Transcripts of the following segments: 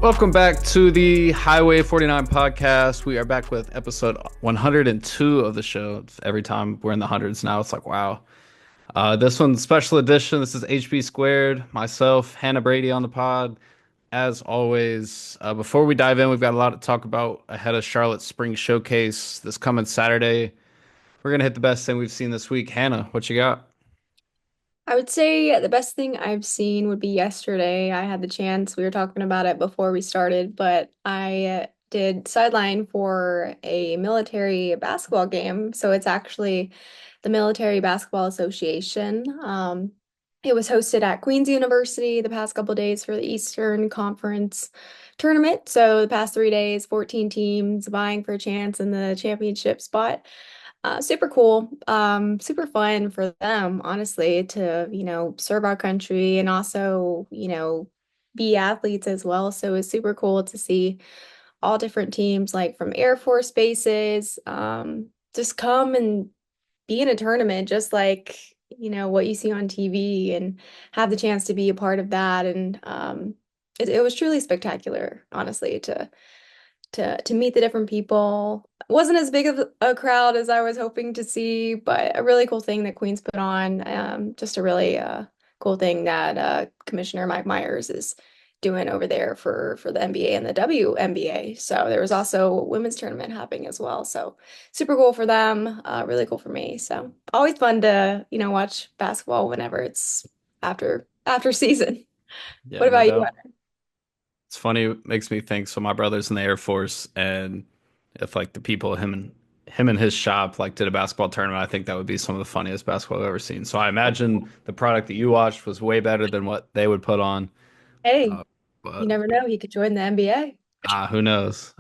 Welcome back to the Highway 49 podcast. We are back with episode 102 of the show. Every time we're in the hundreds now, it's like, wow. This one's special edition. This is HB Squared, myself, Hannah Brady on the pod. As always, before we dive in, we've got a lot to talk about ahead of Charlotte's Spring Showcase this coming Saturday. We're going to hit the best thing we've seen this week. Hannah, what you got? I would say the best thing I've seen would be yesterday. I had the chance, we were talking about it before we started, but I did sideline for a military basketball game. So it's actually the Military Basketball Association. It was hosted at Queen's University the past couple days for the Eastern Conference tournament. So the past 3 days, 14 teams vying for a chance in the championship spot. Super cool. Super fun for them, honestly, to, serve our country and also, be athletes as well. So it's super cool to see all different teams, like from Air Force bases, just come and be in a tournament, just like, what you see on TV and have the chance to be a part of that. And it was truly spectacular, honestly, to meet the different people. It wasn't as big of a crowd as I was hoping to see, but a really cool thing that Queens put on. Just a really cool thing that Commissioner Mike Myers is doing over there for the NBA and the WNBA. So there was also a women's tournament happening as well. So super cool for them, really cool for me. So always fun to, watch basketball whenever it's after season. What Yeah, no about you? doubt. It's funny, it makes me think. So my brother's in the Air Force, and if like the people him and his shop like did a basketball tournament, I think that would be some of the funniest basketball I've ever seen. So I imagine the product that you watched was way better than what they would put on. Hey, Uh, you but never know. He could join the NBA. who knows?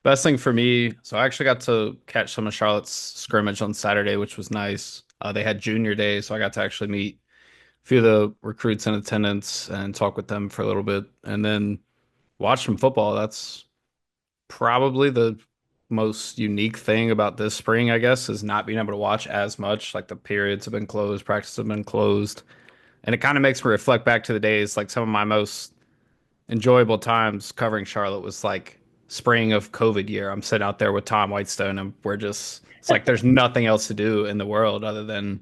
Best thing for me. So I actually got to catch some of Charlotte's scrimmage on Saturday, which was nice. They had junior day, so I got to actually meet a few of the recruits in attendance and talk with them for a little bit, and then watch some football. That's probably the most unique thing about this spring, I guess, is not being able to watch as much. Like the periods have been closed, practice have been closed. And it kind of makes me reflect back to the days, like some of my most enjoyable times covering Charlotte was like spring of COVID year. I'm sitting out there with Tom Whitestone and we're just, it's like there's nothing else to do in the world other than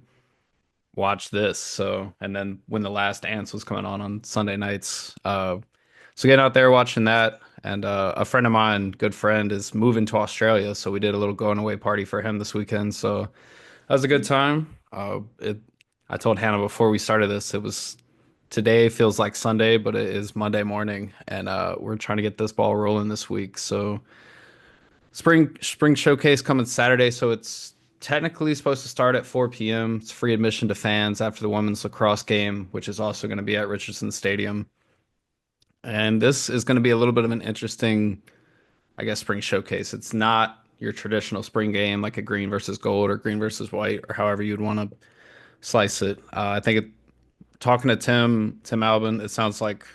watch this. So, and then when The Last Dance was coming on Sunday nights, so getting out there watching that, and a friend of mine, good friend, is moving to Australia, so we did a little going away party for him this weekend. So that was a good time. I told Hannah before we started this, it was today feels like Sunday, but it is Monday morning, and we're trying to get this ball rolling this week. So spring showcase coming Saturday, so it's technically supposed to start at 4 p.m. It's free admission to fans after the women's lacrosse game, which is also going to be at Richardson Stadium. And this is going to be a little bit of an interesting, I guess, spring showcase. It's not your traditional spring game like a green versus gold or green versus white or however you'd want to slice it. I think talking to Tim Albin, it sounds like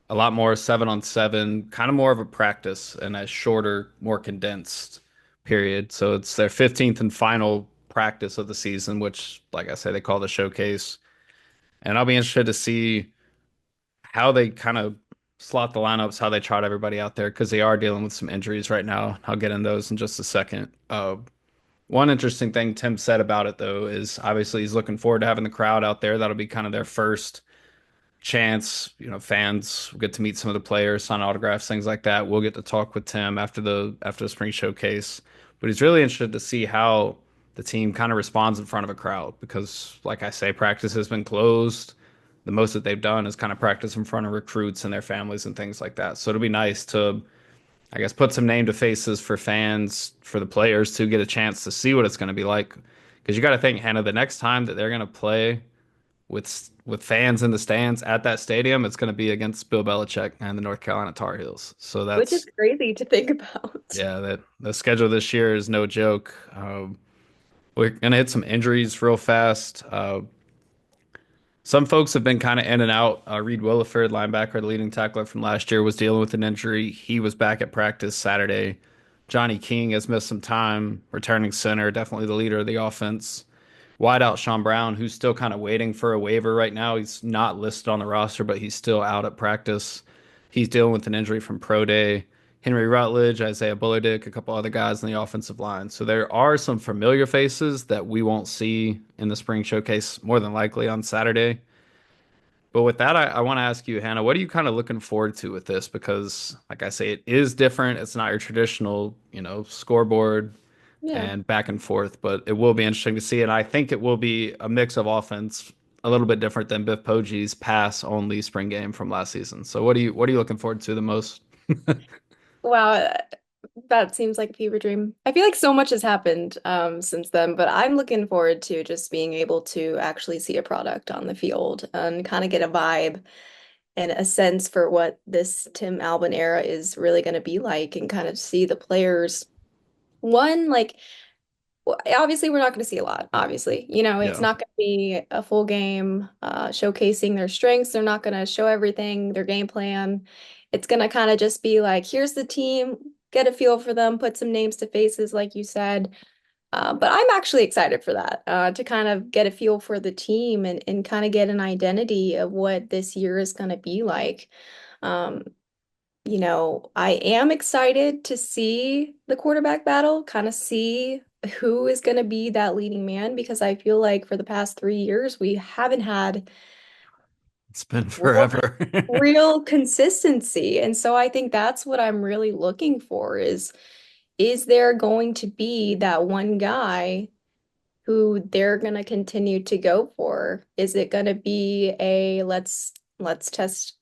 a lot more 7-on-7, kind of more of a practice and a shorter, more condensed period. So it's their 15th and final practice of the season, which, like I say, they call the showcase. And I'll be interested to see how they kind of slot the lineups, how they trot everybody out there, because they are dealing with some injuries right now. I'll get in those in just a second. One interesting thing Tim said about it, though, is obviously he's looking forward to having the crowd out there. That'll be kind of their first chance. Fans will get to meet some of the players, sign autographs, things like that. We'll get to talk with Tim after the spring showcase. But he's really interested to see how the team kind of responds in front of a crowd because, like I say, practice has been closed. The most that they've done is kind of practice in front of recruits and their families and things like that. So it'll be nice to, I guess, put some name to faces for fans, for the players to get a chance to see what it's going to be like. Because you got to think, Hannah, the next time that they're going to play with fans in the stands at that stadium, it's going to be against Bill Belichick and the North Carolina Tar Heels. So Which is that's crazy to think about. yeah, that the schedule this year is no joke. We're gonna hit some injuries real fast. Some folks have been kind of in and out. Reed Williford, linebacker, the leading tackler from last year, was dealing with an injury. He was back at practice Saturday. Johnny King has missed some time, returning center, definitely the leader of the offense. Wideout Sean Brown, who's still kind of waiting for a waiver right now. He's not listed on the roster, but he's still out at practice. He's dealing with an injury from pro day. Henry Rutledge, Isaiah Bullard, a couple other guys on the offensive line. So there are some familiar faces that we won't see in the spring showcase more than likely on Saturday. But with that, I want to ask you, Hannah, what are you kind of looking forward to with this? Because, like I say, it is different. It's not your traditional, scoreboard Yeah. and back and forth, but it will be interesting to see. And I think it will be a mix of offense, a little bit different than Biff Poggi's pass only spring game from last season. So what are you looking forward to the most? Wow, that seems like a fever dream. I feel like so much has happened since then, but I'm looking forward to just being able to actually see a product on the field and kind of get a vibe and a sense for what this Tim Albin era is really going to be like and kind of see the players. One, like, obviously, we're not going to see a lot, obviously. It's Yeah. not going to be a full game showcasing their strengths. They're not going to show everything, their game plan. It's going to kind of just be like, here's the team, get a feel for them, put some names to faces, like you said. But I'm actually excited for that, to kind of get a feel for the team and kind of get an identity of what this year is going to be like. Um, I am excited to see the quarterback battle, kind of see who is going to be that leading man because I feel like for the past 3 years we haven't had It's been real, forever. real consistency. And so I think that's what I'm really looking for is there going to be that one guy who they're going to continue to go for? Is it going to be a let's test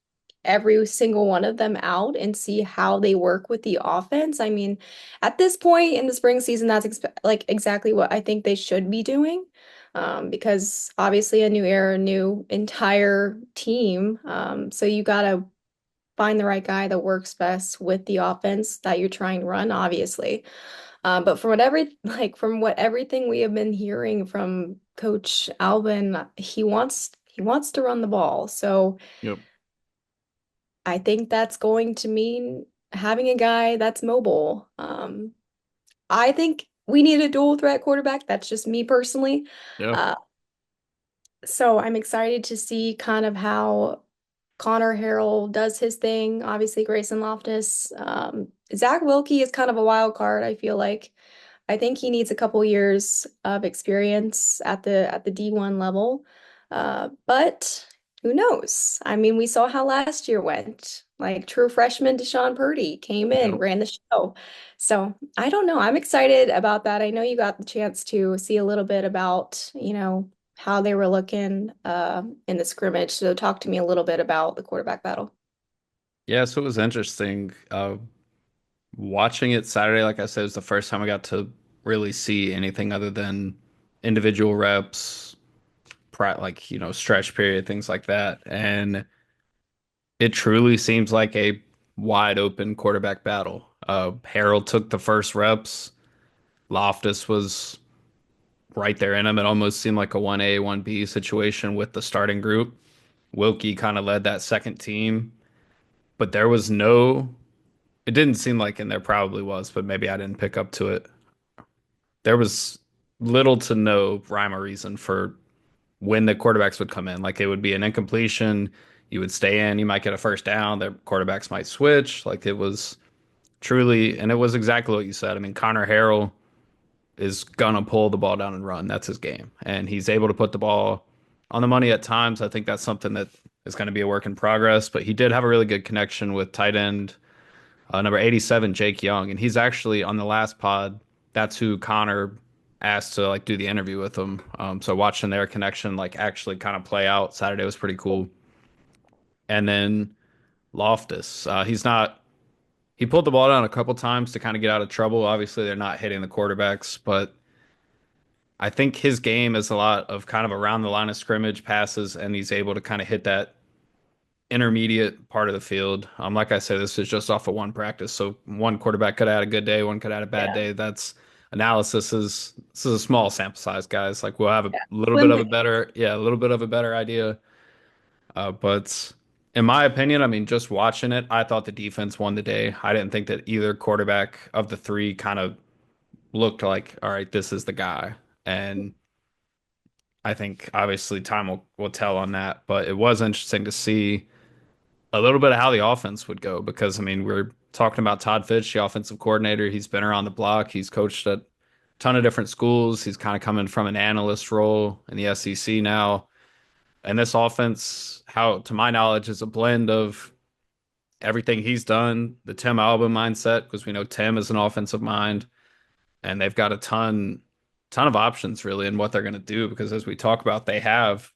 every single one of them out and see how they work with the offense? I mean, at this point in the spring season, that's like exactly what I think they should be doing. Because obviously a new era, new entire team. So you got to find the right guy that works best with the offense that you're trying to run, obviously. But from what everything we have been hearing from Coach Alvin, he wants to run the ball. So Yep. I think that's going to mean having a guy that's mobile. I think we need a dual threat quarterback. That's just me personally. Yeah. Uh, so I'm excited to see kind of how Connor Harrell does his thing. Obviously, Grayson Loftus. Zach Wilkie is kind of a wild card, I feel like. I think he needs a couple years of experience at the D1 level. But who knows? I mean, we saw how last year went. Like true freshman Deshaun Purdy came in, Yep. ran the show. So I don't know. I'm excited about that. I know you got the chance to see a little bit about, how they were looking in the scrimmage. So talk to me a little bit about the quarterback battle. Yeah, so it was interesting. Watching it Saturday, like I said, was the first time I got to really see anything other than individual reps, like, stretch period, things like that. And it truly seems like a wide open quarterback battle. Harold took the first reps. Loftus was right there in him. It almost seemed like a 1A, 1B situation with the starting group. Wilkie kind of led that second team, but it didn't seem like, and there probably was, but maybe I didn't pick up to it. There was little to no rhyme or reason for when the quarterbacks would come in. Like it would be an incompletion, you would stay in, you might get a first down, the quarterbacks might switch. Like it was truly, and it was exactly what you said. I mean, Connor Harrell is gonna pull the ball down and run. That's his game. And he's able to put the ball on the money at times. I think that's something that is going to be a work in progress, but he did have a really good connection with tight end number 87, Jake Young. And he's actually on the last pod. That's who Connor asked to like do the interview with him. So watching their connection like actually kind of play out Saturday was pretty cool. And then Loftus, he pulled the ball down a couple times to kind of get out of trouble. Obviously, they're not hitting the quarterbacks, but I think his game is a lot of kind of around the line of scrimmage passes, and he's able to kind of hit that intermediate part of the field. Like I said, this is just off of one practice, so one quarterback could have had a good day, one could have had a bad Yeah. day. That's analysis is this is a small sample size, guys. Like we'll have a Yeah. little bit Slim of a pick. better, yeah, a little bit of a better idea. But in my opinion, I mean, just watching it, I thought the defense won the day. I didn't think that either quarterback of the three kind of looked like, all right, this is the guy. And I think obviously time will tell on that, but it was interesting to see. a little bit of how the offense would go because I mean we're talking about Todd Fitch, the offensive coordinator. He's been around the block. He's coached at a ton of different schools. He's kind of coming from an analyst role in the SEC now. And this offense, how to my knowledge, is a blend of everything he's done, the Tim Albin mindset, because we know Tim is an offensive mind, and they've got a ton of options really in what they're going to do because as we talk about, they have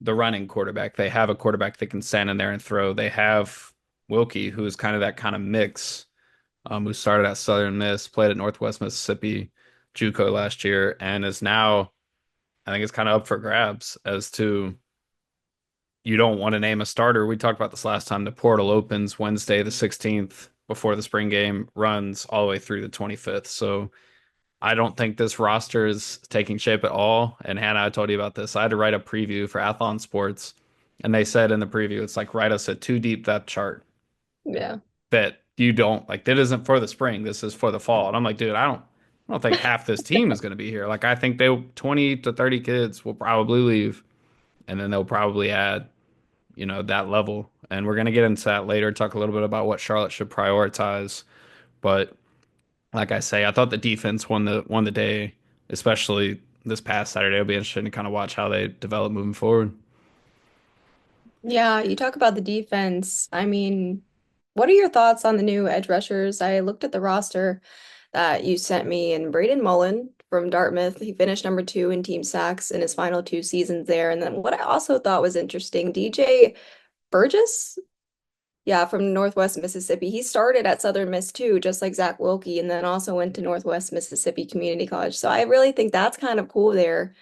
the running quarterback. They have a quarterback that can stand in there and throw. They have Wilkie, who is kind of that kind of mix, who started at Southern Miss, played at Northwest Mississippi, JUCO last year, and is now, I think it's kind of up for grabs as to you don't want to name a starter. We talked about this last time. The portal opens Wednesday, the 16th, before the spring game, runs all the way through the 25th. So I don't think this roster is taking shape at all. And Hannah, I told you about this. I had to write a preview for Athlon Sports, and they said in the preview, it's like write us a too deep depth chart Yeah. that you don't like. That isn't for the spring. This is for the fall. And I'm like, dude, I don't think half this team is going to be here. Like, I think they 20 to 30 kids will probably leave, and then they'll probably add, that level. And we're going to get into that later, talk a little bit about what Charlotte should prioritize. But like I say, I thought the defense won the day, especially this past Saturday. It'll be interesting to kind of watch how they develop moving forward. Yeah, you talk about the defense. I mean, what are your thoughts on the new edge rushers? I looked at the roster that you sent me, and Braden Mullen from Dartmouth, he finished number two in team sacks in his final two seasons there. And then what I also thought was interesting, DJ Burgess, yeah, from Northwest Mississippi. He started at Southern Miss too, just like Zach Wilkie, and then also went to Northwest Mississippi Community College. So I really think that's kind of cool there.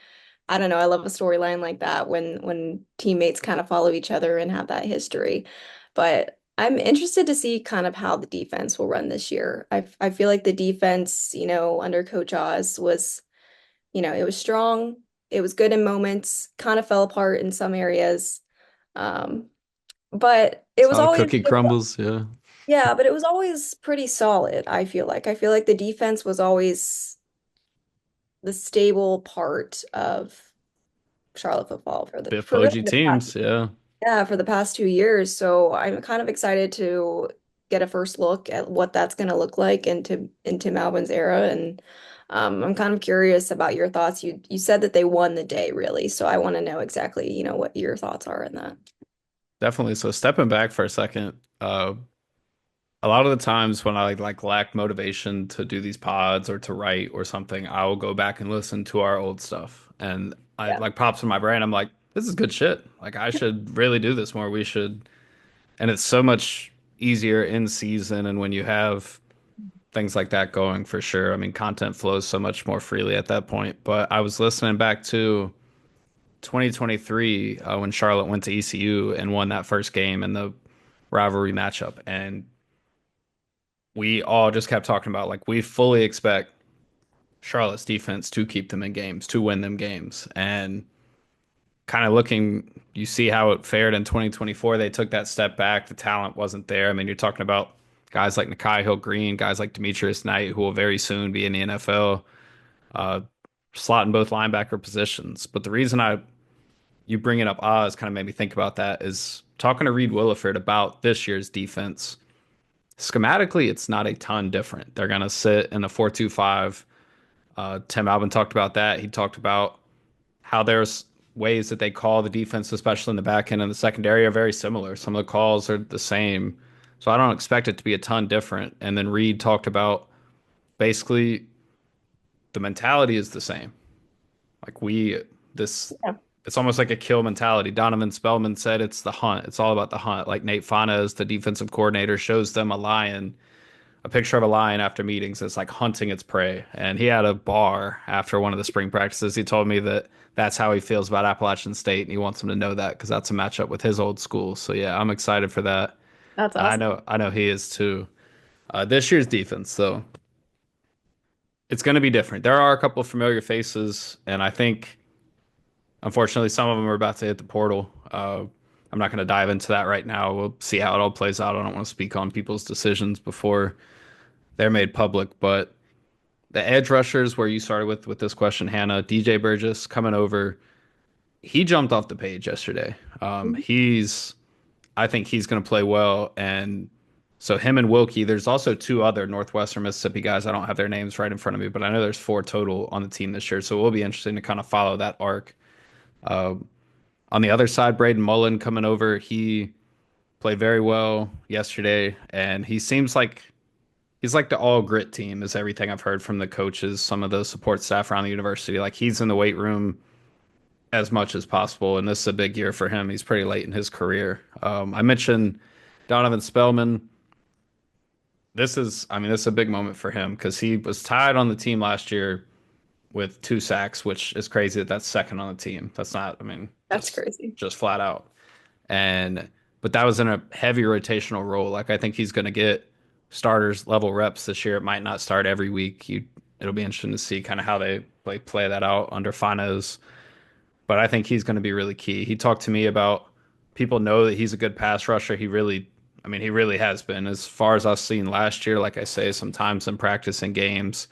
I don't know. I love a storyline like that when teammates kind of follow each other and have that history. But I'm interested to see kind of how the defense will run this year. I feel like the defense, under Coach Oz was, it was strong. It was good in moments, kind of fell apart in some areas. Um, but it It's was how the always, cookie crumbles. Yeah. yeah, but it was always pretty solid, I feel like. I feel like the defense was always the stable part of Charlotte football Biff for really OG the past, teams. Yeah. yeah, for the past 2 years. So I'm kind of excited to get a first look at what that's going to look like in Tim Albin's era. And I'm kind of curious about your thoughts. You said that they won the day, really. So I want to know exactly, what your thoughts are in that. Definitely. So stepping back for a second, a lot of the times when I like lack motivation to do these pods or to write or something, I will go back and listen to our old stuff. And I Yeah. like pops in my brain. I'm like, this is good shit. Like I should really do this more. We should. And it's so much easier in season and when you have things like that going for sure. I mean, content flows so much more freely at that point. But I was listening back to 2023 when Charlotte went to ECU and won that first game in the rivalry matchup. And we all just kept talking about like we fully expect Charlotte's defense to keep them in games, to win them games. And kind of looking, you see how it fared in 2024. They took that step back. The talent wasn't there. I mean, you're talking about guys like Nakai Hill Green, guys like Demetrius Knight, who will very soon be in the NFL, uh, slot in both linebacker positions. But the reason you bringing up Oz kind of made me think about that is talking to Reed Williford about this year's defense. Schematically, it's not a ton different. They're going to sit in a 4-2-5. Tim Albin talked about that. He talked about how there's ways that they call the defense, especially in the back end and the secondary, are very similar. Some of the calls are the same. So I don't expect it to be a ton different. And then Reed talked about basically the mentality is the same. Like this, Yeah. it's almost like a kill mentality. Donovan Spellman said it's the hunt. It's all about the hunt. Like Nate Faunus, the defensive coordinator, shows them a picture of a lion after meetings. It's like hunting its prey. And he had a bar after one of the spring practices. He told me that that's how he feels about Appalachian State, and he wants them to know that because that's a matchup with his old school. So yeah, I'm excited for that. That's I awesome. know, I know he is too. This year's defense, though, it's going to be different. There are a couple of familiar faces, and I think unfortunately some of them are about to hit the portal. I'm not going to dive into that right now. We'll see how it all plays out. I don't want to speak on people's decisions before they're made public, but the edge rushers where you started with this question, Hannah, DJ Burgess coming over, he jumped off the page yesterday. He's I think he's going to play well. And so him and Wilkie, there's also two other Northwestern Mississippi guys. I don't have their names right in front of me, but I know there's four total on the team this year. So it will be interesting to kind of follow that arc. Uh, on the other side, Braden Mullen coming over, he played very well yesterday, and he seems like he's like the all grit team, is everything I've heard from the coaches, some of the support staff around the university. Like he's in the weight room as much as possible, and this is a big year for him. He's pretty late in his career. I mentioned Donovan Spellman. This is a big moment for him because he was tied on the team last year with 2 sacks, which is crazy that that's second on the team. That's not, That's that's crazy. just flat out. And but that was in a heavy rotational role. Like I think he's going to get starters level reps this year. It might not start every week. It'll be interesting to see kind of how they play that out under Fano's. But I think he's going to be really key. He talked to me about people know that he's a good pass rusher. He really has been. As far as I've seen last year, like I say, sometimes in practice and games,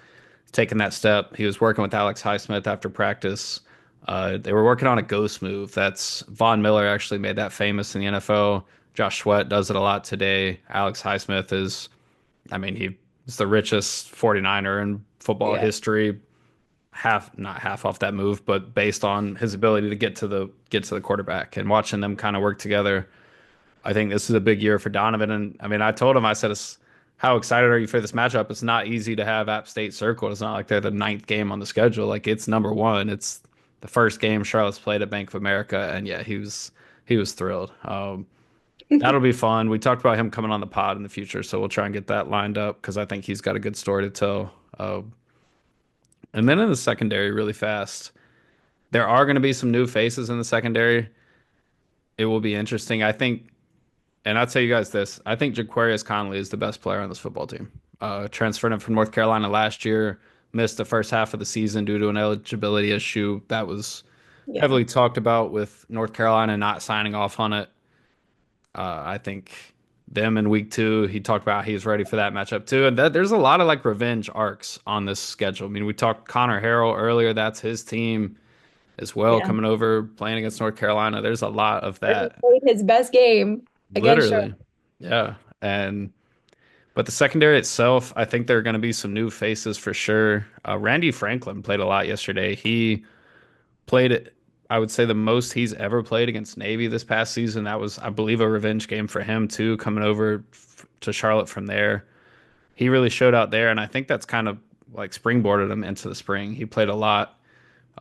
taking that step. He was working with Alex Highsmith after practice. They were working on a ghost move. That's Von Miller actually made that famous in the NFL. Josh Sweat does it a lot today. Alex Highsmith he's the richest 49er in football Yeah. history. Half, not half off that move, but based on his ability to get to the quarterback and watching them kind of work together. I think this is a big year for Donovan. And I told him, I said, how excited are you for this matchup? It's not easy to have App State circled. It's not like they're the ninth game on the schedule. Like it's number one. It's the first game Charlotte's played at Bank of America. And yeah, he was thrilled. That'll be fun. We talked about him coming on the pod in the future. So we'll try and get that lined up because I think he's got a good story to tell. And then in the secondary, really fast, there are going to be some new faces in the secondary. It will be interesting. I think. And I'll tell you guys this. I think Jaquarius Conley is the best player on this football team. Transferred him from North Carolina last year, missed the first half of the season due to an eligibility issue. That was Yeah. heavily talked about with North Carolina not signing off on it. I think them in week 2, he talked about he's ready for that matchup too. And there's a lot of like revenge arcs on this schedule. We talked Connor Harrell earlier. That's his team as well, Yeah. coming over playing against North Carolina. There's a lot of He that, played his best game against Charlotte. literally. Yeah. But the secondary itself, I think there are going to be some new faces for sure. Randy Franklin played a lot yesterday. He played, I would say, the most he's ever played against Navy this past season. That was, I believe, a revenge game for him too, coming over to Charlotte from there. He really showed out there, and I think that's kind of like springboarded him into the spring. He played a lot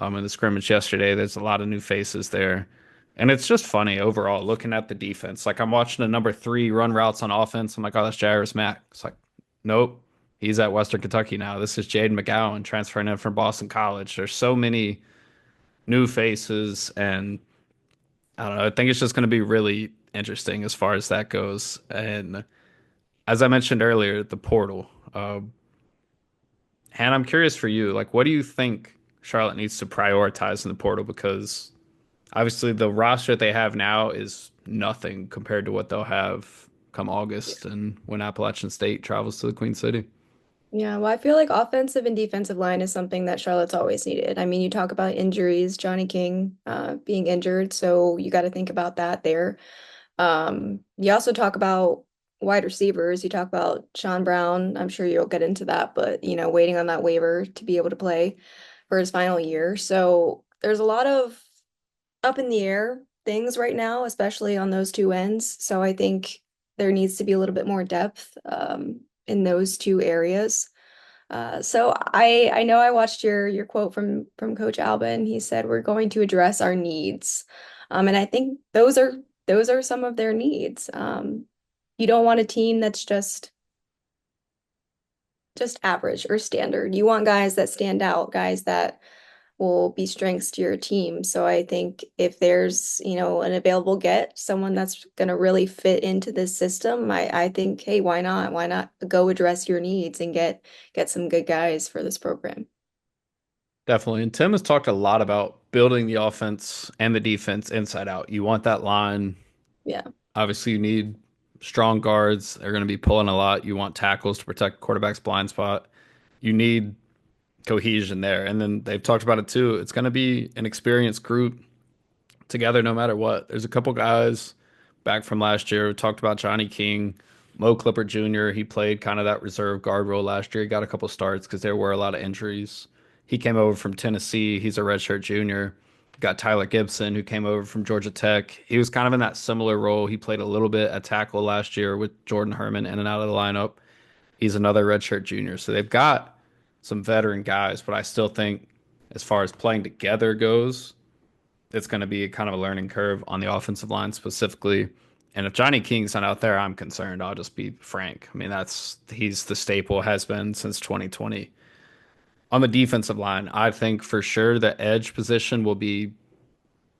in the scrimmage yesterday. There's a lot of new faces there. And it's just funny overall looking at the defense. Like I'm watching a number 3 run routes on offense. I'm like, oh, that's Jairus Mack. It's like, nope, he's at Western Kentucky now. This is Jaden McGowan transferring in from Boston College. There's so many new faces, and I don't know. I think it's just going to be really interesting as far as that goes. And as I mentioned earlier, the portal. And I'm curious for you, like, what do you think Charlotte needs to prioritize in the portal? Because obviously, the roster that they have now is nothing compared to what they'll have come August and when Appalachian State travels to the Queen City. Yeah, well, I feel like offensive and defensive line is something that Charlotte's always needed. I mean, you talk about injuries, Johnny King being injured, so you got to think about that there. You also talk about wide receivers. You talk about Sean Brown. I'm sure you'll get into that, but waiting on that waiver to be able to play for his final year. So there's a lot of up in the air things right now, especially on those two ends. So I think there needs to be a little bit more depth in those two areas. So I know I watched your quote from Coach Albin. He said we're going to address our needs, and I think those are some of their needs. You don't want a team that's just average or standard. You want guys that stand out, guys that will be strengths to your team. So I think if there's, an available someone that's going to really fit into this system, I think, hey, why not? Why not go address your needs and get some good guys for this program? Definitely. And Tim has talked a lot about building the offense and the defense inside out. You want that line. Yeah. Obviously, you need strong guards. They're going to be pulling a lot. You want tackles to protect quarterback's blind spot. You need cohesion there. And then they've talked about it too. It's going to be an experienced group together no matter what. There's a couple guys back from last year. We talked about Johnny King, Mo Clipper Jr. He played kind of that reserve guard role last year. He got a couple starts because there were a lot of injuries. He came over from Tennessee. He's a redshirt junior. Got Tyler Gibson, who came over from Georgia Tech. He was kind of in that similar role. He played a little bit at tackle last year with Jordan Herman in and out of the lineup. He's another redshirt junior. So they've got some veteran guys, but I still think as far as playing together goes, it's going to be kind of a learning curve on the offensive line specifically. And if Johnny King's not out there, I'm concerned. I'll just be frank. I mean, he's the staple, has been since 2020. On the defensive line, I think for sure the edge position will be,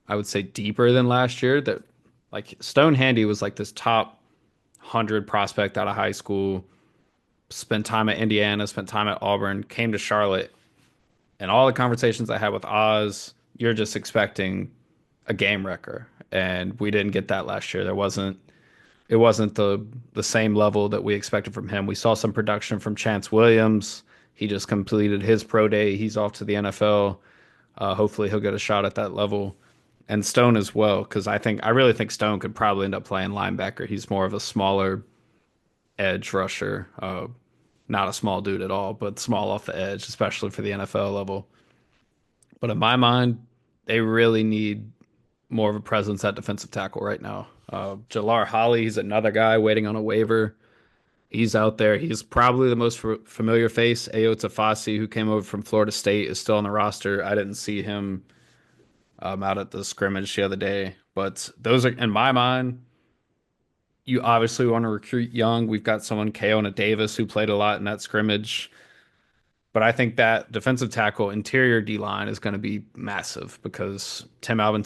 I would say, deeper than last year. That like Stone Handy was like this top 100 prospect out of high school, spent time at Indiana, spent time at Auburn, came to Charlotte, and all the conversations I had with Oz, you're just expecting a game wrecker, and we didn't get that last year. It wasn't the same level that we expected from him. We saw some production from Chance Williams. He just completed his pro day. He's off to the NFL. Hopefully, he'll get a shot at that level, and Stone as well, because I really think Stone could probably end up playing linebacker. He's more of a smaller edge rusher, not a small dude at all, but small off the edge, especially for the NFL level. But in my mind, they really need more of a presence at defensive tackle right now. Jalar Holly, he's another guy waiting on a waiver. He's out there. He's probably the most familiar face. Ayo Tafasi, who came over from Florida State, is still on the roster. I didn't see him out at the scrimmage the other day. But those are, in my mind, you obviously want to recruit young. We've got someone, Keona Davis, who played a lot in that scrimmage. But I think that defensive tackle interior D line is going to be massive because Tim Alvin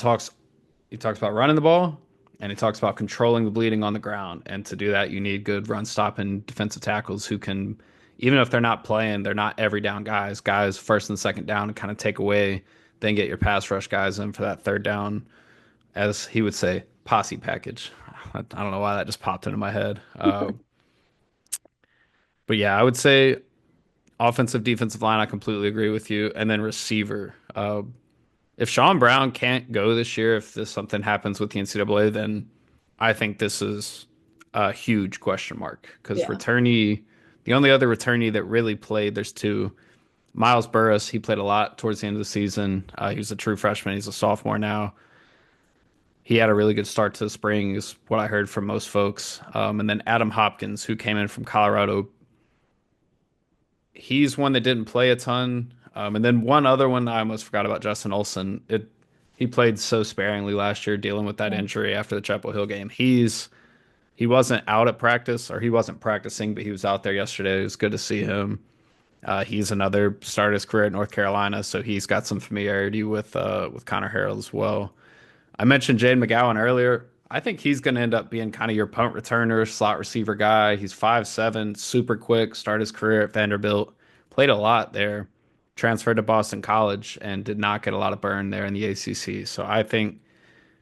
he talks about running the ball and he talks about controlling the bleeding on the ground. And to do that, you need good run stopping defensive tackles who can, even if they're not playing, they're not every down guys first and second down and kind of take away, then get your pass rush guys in for that third down, as he would say, posse package. I don't know why that just popped into my head. But yeah, I would say offensive, defensive line, I completely agree with you. And then receiver. If Sean Brown can't go this year, if this something happens with the NCAA, then I think this is a huge question mark because Yeah. returnee, the only other returnee that really played, there's two. Miles Burris, he played a lot towards the end of the season. He was a true freshman. He's a sophomore now. He had a really good start to the spring, is what I heard from most folks. And then Adam Hopkins, who came in from Colorado, he's one that didn't play a ton. And then one other one I almost forgot about, Justin Olson. He played so sparingly last year, dealing with that Yeah. injury after the Chapel Hill game. He wasn't out at practice, or he wasn't practicing, but he was out there yesterday. It was good to see him. He's another started his career at North Carolina, so he's got some familiarity with Connor Harrell as well. I mentioned Jade McGowan earlier. I think he's going to end up being kind of your punt returner, slot receiver guy. He's 5'7", super quick, started his career at Vanderbilt, played a lot there, transferred to Boston College, and did not get a lot of burn there in the ACC. So I think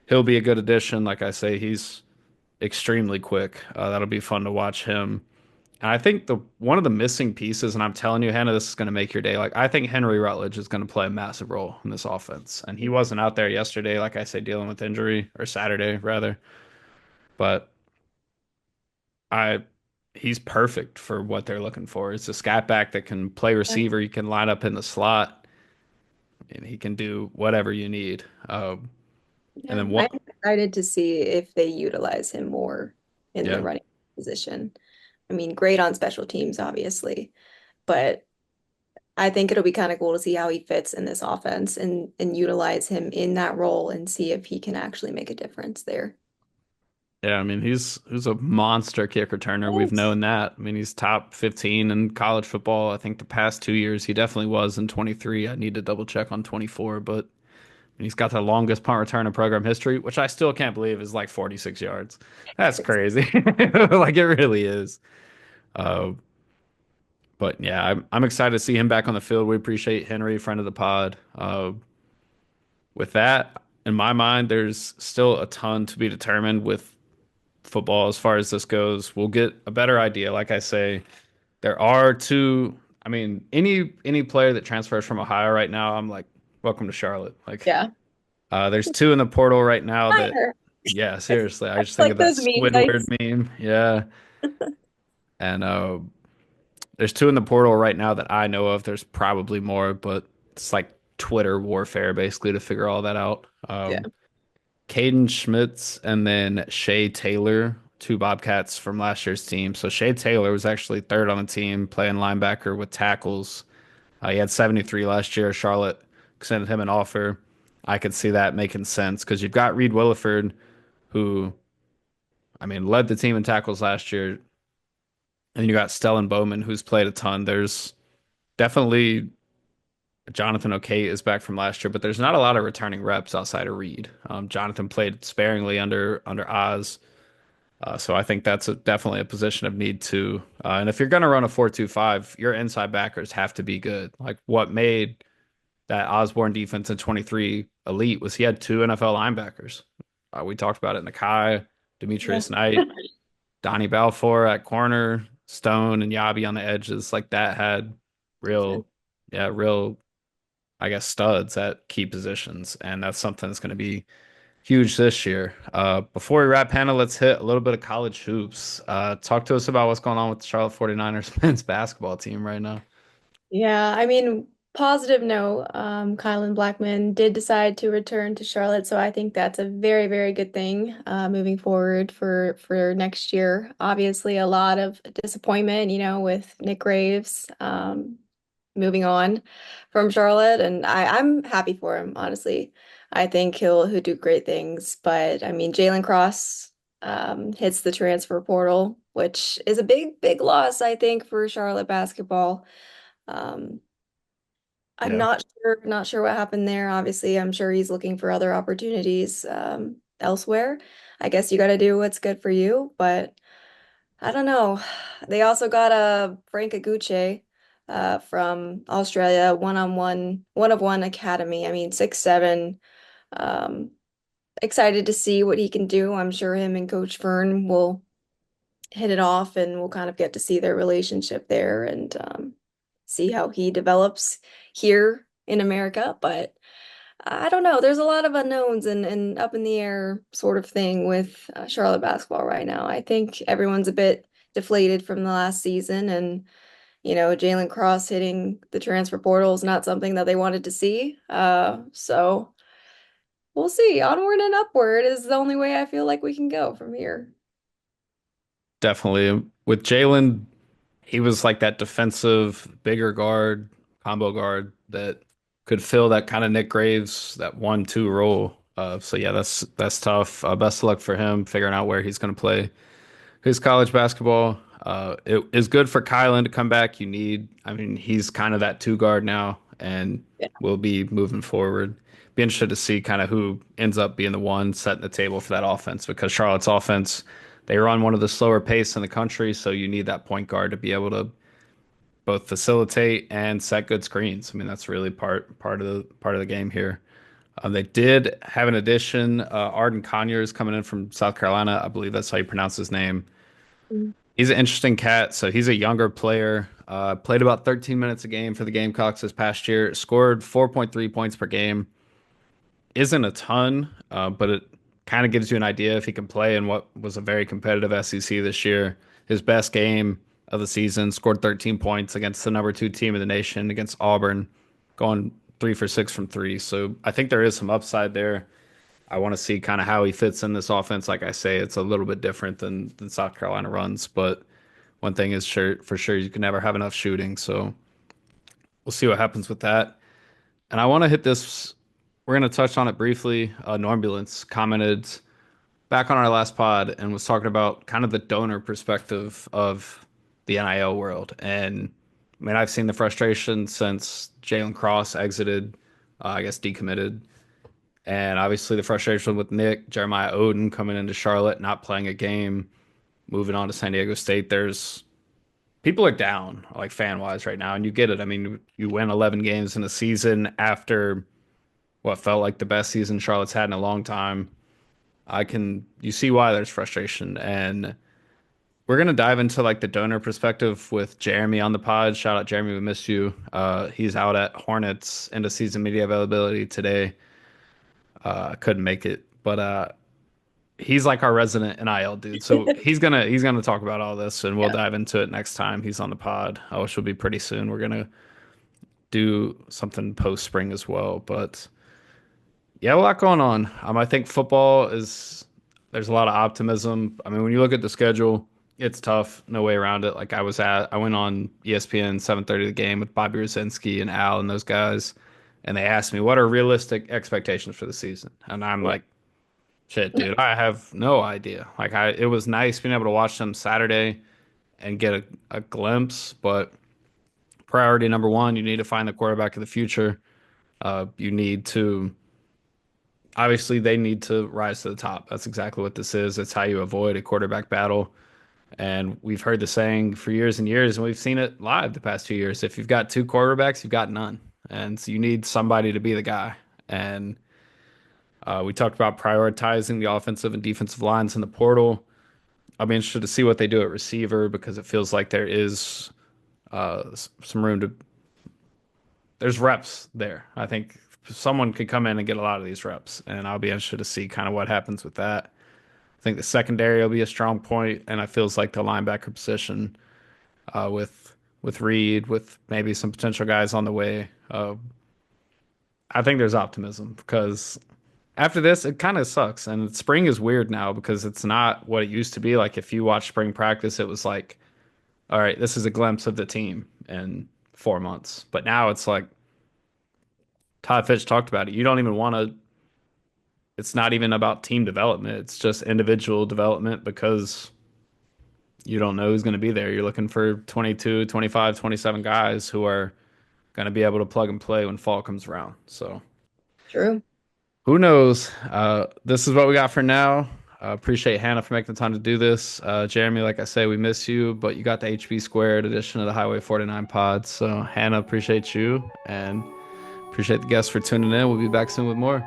he'll be a good addition. Like I say, he's extremely quick. That'll be fun to watch him. And I think the one of the missing pieces, and I'm telling you, Hannah, this is going to make your day. Like I think Henry Rutledge is going to play a massive role in this offense, and he wasn't out there yesterday, like I say, dealing with injury or Saturday rather. But I, he's perfect for what they're looking for. It's a scat back that can play receiver. He can line up in the slot, and he can do whatever you need. And Yeah, then I'm what? excited to see if they utilize him more in the Yeah, running position. I mean, great on special teams, obviously, but I think it'll be kind of cool to see how he fits in this offense and utilize him in that role and see if he can actually make a difference there. yeah. I mean, he's a monster kick returner. We've Yes. known that. I mean, he's top 15 in college football. I think the past 2 years he definitely was in 23. I need to double check on 24, but he's got the longest punt return in program history, which I still can't believe is like 46 yards. That's crazy. Like it really is. Uh, but yeah, I'm excited to see him back on the field. We appreciate Henry, friend of the pod. With that in my mind, there's still a ton to be determined with football as far as this goes. We'll get a better idea. Like I say, there are two. I mean, any player that transfers from Ohio right now, I'm like, welcome to Charlotte. Like, Yeah. there's two in the portal right now that Minor. Yeah, seriously. I just think Like of that those meme Squidward sites. meme. Yeah. And there's two in the portal right now that I know of. There's probably more, but it's like Twitter warfare basically to figure all that out. Yeah. Caden Schmitz and then Shea Taylor, two Bobcats from last year's team. So Shea Taylor was actually third on the team playing linebacker with tackles. He had 73 last year. Charlotte extended him an offer. I could see that making sense because you've got Reed Williford, who, I mean, led the team in tackles last year, and you got Stellan Bowman, who's played a ton. There's definitely Jonathan O'Kate is back from last year, but there's not a lot of returning reps outside of Reed. Jonathan played sparingly under Oz, so I think that's definitely a position of need too. And if you're going to run a 4-2-5, your inside backers have to be good. Like what made that Osborne defense in 23 elite was he had two NFL linebackers. We talked about it, Nakai, Yeah. Demetrius Knight, Donnie Balfour at corner, Stone and Yabi on the edges. Like that had Defense. real, yeah, real, I guess, studs at key positions. And that's something that's going to be huge this year. Before we wrap, Hannah, let's hit a little bit of college hoops. Talk to us about what's going on with the Charlotte 49ers men's basketball team right now. Yeah, I mean, positive note, Kylan Blackman did decide to return to Charlotte, so I think that's a very, very good thing moving forward for next year. Obviously, a lot of disappointment, with Nick Graves moving on from Charlotte, and I'm happy for him, honestly. I think he'll do great things, but I mean, Jalen Cross hits the transfer portal, which is a big, big loss, I think, for Charlotte basketball. Um, I'm Yeah, not sure what happened there. Obviously, I'm sure he's looking for other opportunities elsewhere. I guess you got to do what's good for you, but I don't know. They also got a Frank Aguche from Australia, one of one academy. I mean, 6'7". Um, Excited to see what he can do. I'm sure him and Coach Fern will hit it off and we'll kind of get to see their relationship there and see how he develops here in America. But I don't know. There's a lot of unknowns and up in the air sort of thing with Charlotte basketball right now. I think everyone's a bit deflated from the last season, and Jalen Cross hitting the transfer portal is not something that they wanted to see. So we'll see. Onward and upward is the only way I feel like we can go from here. definitely. With Jalen, he was like that defensive, bigger guard, combo guard that could fill that kind of Nick Graves, that 1-2 role. So yeah, that's tough. Best of luck for him figuring out where he's going to play his college basketball. It is good for Kylan to come back. I mean, he's kind of that two guard now, and Yeah. will be moving forward. Be interested to see kind of who ends up being the one setting the table for that offense because Charlotte's offense, they run one of the slower pace in the country, so you need that point guard to be able to both facilitate and set good screens. I mean, that's really part of the game here. They did have an addition. Arden Conyers coming in from South Carolina. I believe that's how you pronounce his name. Mm. He's an interesting cat. So he's a younger player. Played about 13 minutes a game for the Gamecocks this past year. Scored 4.3 points per game. Isn't a ton, but it kind of gives you an idea if he can play in what was a very competitive SEC this year. His best game of the season, scored 13 points against the number two team in the nation against Auburn, going 3 for 6 from three. So I think there is some upside there. I want to see kind of how he fits in this offense. Like I say, it's a little bit different than South Carolina runs, but one thing is sure for sure you can never have enough shooting. So we'll see what happens with that. And I want to hit this. We're going to touch on it briefly. Normulence commented back on our last pod and was talking about kind of the donor perspective of the NIL world. And I mean, I've seen the frustration since Jalen Cross exited, I guess decommitted. And obviously the frustration with Nick, Jeremiah Oden coming into Charlotte, not playing a game, moving on to San Diego State. There's people are down, like fan wise right now, and you get it. I mean, you win 11 games in a season after what felt like the best season Charlotte's had in a long time. You see why there's frustration. And we're going to dive into like the donor perspective with Jeremy on the pod. Shout out Jeremy, we missed you. He's out at Hornets end of season media availability today. Couldn't make it, but he's like our resident NIL dude. So he's gonna talk about all this, and we'll Yeah. dive into it next time he's on the pod, which will be pretty soon. We're gonna do something post spring as well, but yeah, a lot going on. I think football is there's a lot of optimism. I mean, when you look at the schedule, it's tough, no way around it. Like I went on ESPN 7:30 the game with Bobby Rosinski and Al and those guys, and they asked me what are realistic expectations for the season, and I'm Yeah. like, shit, dude, I have no idea. Like it was nice being able to watch them Saturday and get a glimpse, but priority number one, you need to find the quarterback of the future. You need to obviously they need to rise to the top. That's exactly what this is. It's how you avoid a quarterback battle. And we've heard the saying for years and years, and we've seen it live the past 2 years. If you've got two quarterbacks, you've got none. And so you need somebody to be the guy. And we talked about prioritizing the offensive and defensive lines in the portal. I'll be interested to see what they do at receiver because it feels like there is some room to. There's reps there. I think someone could come in and get a lot of these reps, and I'll be interested to see kind of what happens with that. I think the secondary will be a strong point, and it feels like the linebacker position with Reed, with maybe some potential guys on the way. I think there's optimism because after this, it kind of sucks, and spring is weird now because it's not what it used to be. Like if you watch spring practice, it was like, all right, this is a glimpse of the team in 4 months, but now it's like Todd Fitch talked about it. You don't even want to. It's not even about team development. It's just individual development because you don't know who's going to be there. You're looking for 22, 25, 27 guys who are going to be able to plug and play when fall comes around. So True. who knows? This is what we got for now. Appreciate Hannah for making the time to do this. Jeremy, like I say, we miss you, but you got the HB squared edition of the Highway 49 pod. So Hannah, appreciate you and appreciate the guests for tuning in. We'll be back soon with more.